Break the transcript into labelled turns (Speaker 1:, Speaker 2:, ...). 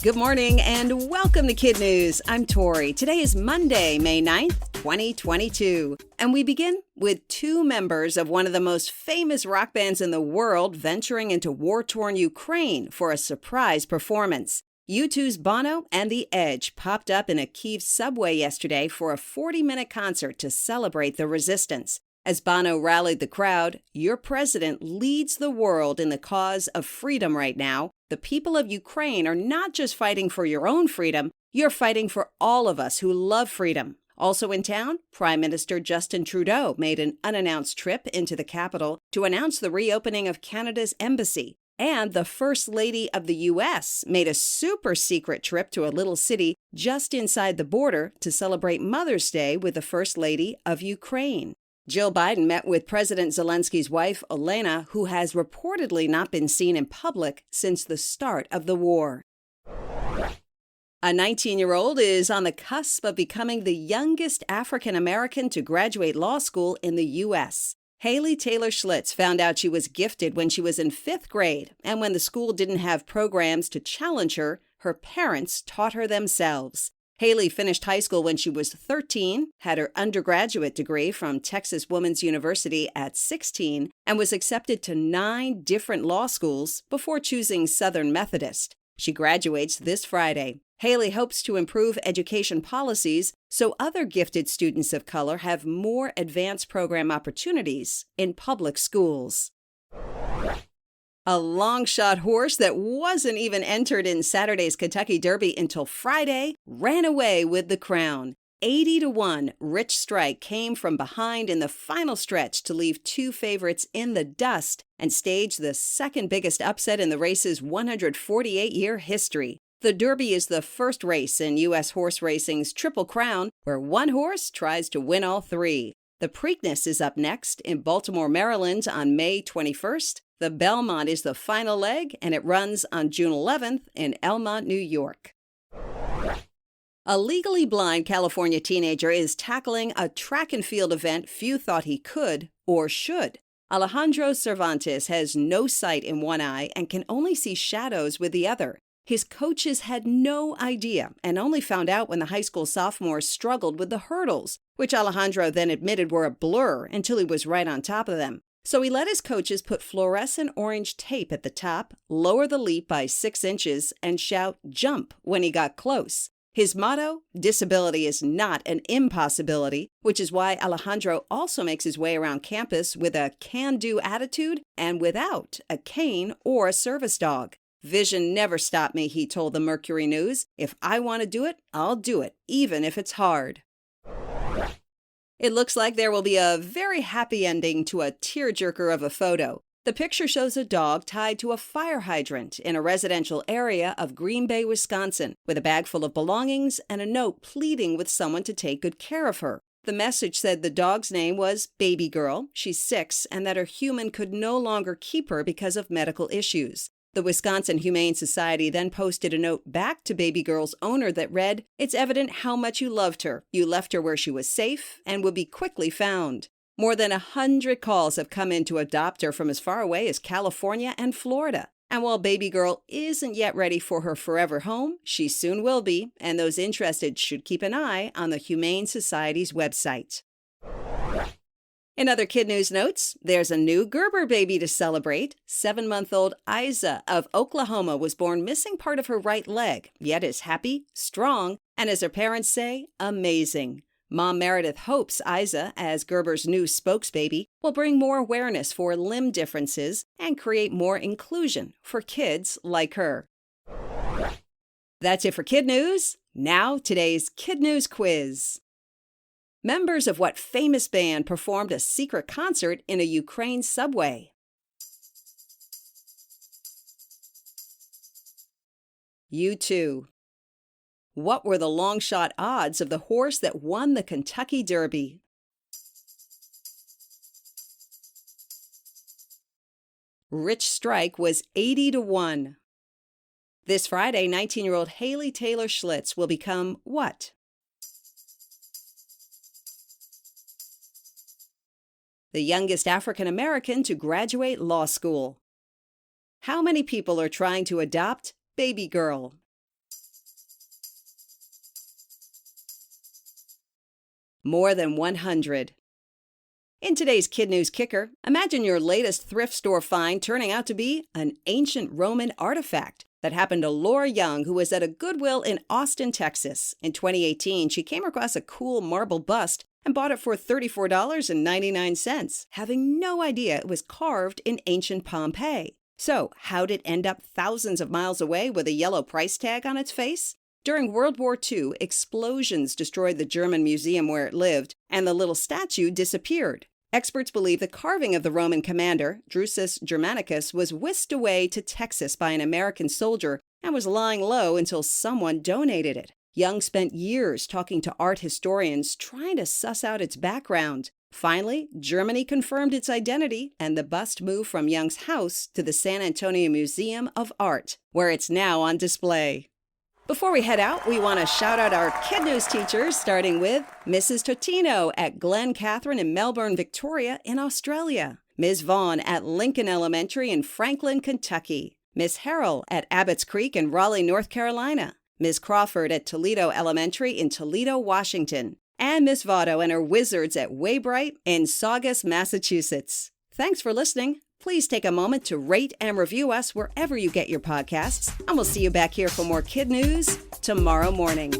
Speaker 1: Good morning and welcome to KidNuz. I'm Tori. Today is Monday, May 9th, 2022. And we begin with two members of one of the most famous rock bands in the world venturing into war-torn Ukraine for a surprise performance. U2's Bono and The Edge popped up in a Kyiv subway yesterday for a 40-minute concert to celebrate the resistance. As Bono rallied the crowd, "Your president leads the world in the cause of freedom right now. The people of Ukraine are not just fighting for your own freedom, you're fighting for all of us who love freedom." Also in town, Prime Minister Justin Trudeau made an unannounced trip into the capital to announce the reopening of Canada's embassy. And the First Lady of the U.S. made a super secret trip to a little city just inside the border to celebrate Mother's Day with the First Lady of Ukraine. Jill Biden met with President Zelensky's wife, Olena, who has reportedly not been seen in public since the start of the war. A 19-year-old is on the cusp of becoming the youngest African American to graduate law school in the U.S. Haley Taylor Schlitz found out she was gifted when she was in 5th grade, and when the school didn't have programs to challenge her, her parents taught her themselves. Haley finished high school when she was 13, had her undergraduate degree from Texas Women's University at 16, and was accepted to 9 different law schools before choosing Southern Methodist. She graduates this Friday. Haley hopes to improve education policies so other gifted students of color have more advanced program opportunities in public schools. A long-shot horse that wasn't even entered in Saturday's Kentucky Derby until Friday ran away with the crown. 80-1, Rich Strike came from behind in the final stretch to leave 2 favorites in the dust and stage the second biggest upset in the race's 148-year history. The Derby is the first race in U.S. horse racing's Triple Crown, where one horse tries to win all 3. The Preakness is up next in Baltimore, Maryland on May 21st. The Belmont is the final leg, and it runs on June 11th in Elmont, New York. A legally blind California teenager is tackling a track and field event few thought he could or should. Alejandro Cervantes has no sight in one eye and can only see shadows with the other. His coaches had no idea and only found out when the high school sophomore struggled with the hurdles, which Alejandro then admitted were a blur until he was right on top of them. So he let his coaches put fluorescent orange tape at the top, lower the leap by 6 inches, and shout "jump" when he got close. His motto, "Disability is not an impossibility," which is why Alejandro also makes his way around campus with a can-do attitude and without a cane or a service dog. "Vision never stopped me," he told the Mercury News. "If I want to do it, I'll do it, even if it's hard." It looks like there will be a very happy ending to a tearjerker of a photo. The picture shows a dog tied to a fire hydrant in a residential area of Green Bay, Wisconsin, with a bag full of belongings and a note pleading with someone to take good care of her. The message said the dog's name was Baby Girl, she's 6, and that her human could no longer keep her because of medical issues. The Wisconsin Humane Society then posted a note back to Baby Girl's owner that read, "It's evident how much you loved her. You left her where she was safe and would be quickly found." More than 100 calls have come in to adopt her from as far away as California and Florida. And while Baby Girl isn't yet ready for her forever home, she soon will be, and those interested should keep an eye on the Humane Society's website. In other KidNuz notes, there's a new Gerber baby to celebrate. 7-month-old Isa of Oklahoma was born missing part of her right leg, yet is happy, strong, and as her parents say, amazing. Mom Meredith hopes Isa, as Gerber's new spokesbaby, will bring more awareness for limb differences and create more inclusion for kids like her. That's it for KidNuz. Now, today's KidNuz quiz. Members of what famous band performed a secret concert in a Ukraine subway? U2. What were the long-shot odds of the horse that won the Kentucky Derby? Rich Strike was 80-1. This Friday, 19-year-old Haley Taylor Schlitz will become what? The youngest African American to graduate law school. How many people are trying to adopt Baby Girl? more than 100. In today's Kid News Kicker, imagine your latest thrift store find turning out to be an ancient Roman artifact that happened to Laura Young, who was at a Goodwill in Austin, Texas. In 2018, she came across a cool marble bust and bought it for $34.99, having no idea it was carved in ancient Pompeii. So, how'd it end up thousands of miles away with a yellow price tag on its face? During World War II, explosions destroyed the German museum where it lived, and the little statue disappeared. Experts believe the carving of the Roman commander, Drusus Germanicus, was whisked away to Texas by an American soldier and was lying low until someone donated it. Young spent years talking to art historians trying to suss out its background. Finally, Germany confirmed its identity, and the bust moved from Young's house to the San Antonio Museum of Art, where it's now on display. Before we head out, we want to shout out our KidNuz teachers, starting with Mrs. Totino at Glen Catherine in Melbourne, Victoria in Australia, Ms. Vaughn at Lincoln Elementary in Franklin, Kentucky, Miss Harrell at Abbott's Creek in Raleigh, North Carolina, Ms. Crawford at Toledo Elementary in Toledo, Washington, and Miss Votto and her wizards at Waybright in Saugus, Massachusetts. Thanks for listening. Please take a moment to rate and review us wherever you get your podcasts, and we'll see you back here for more Kid News tomorrow morning.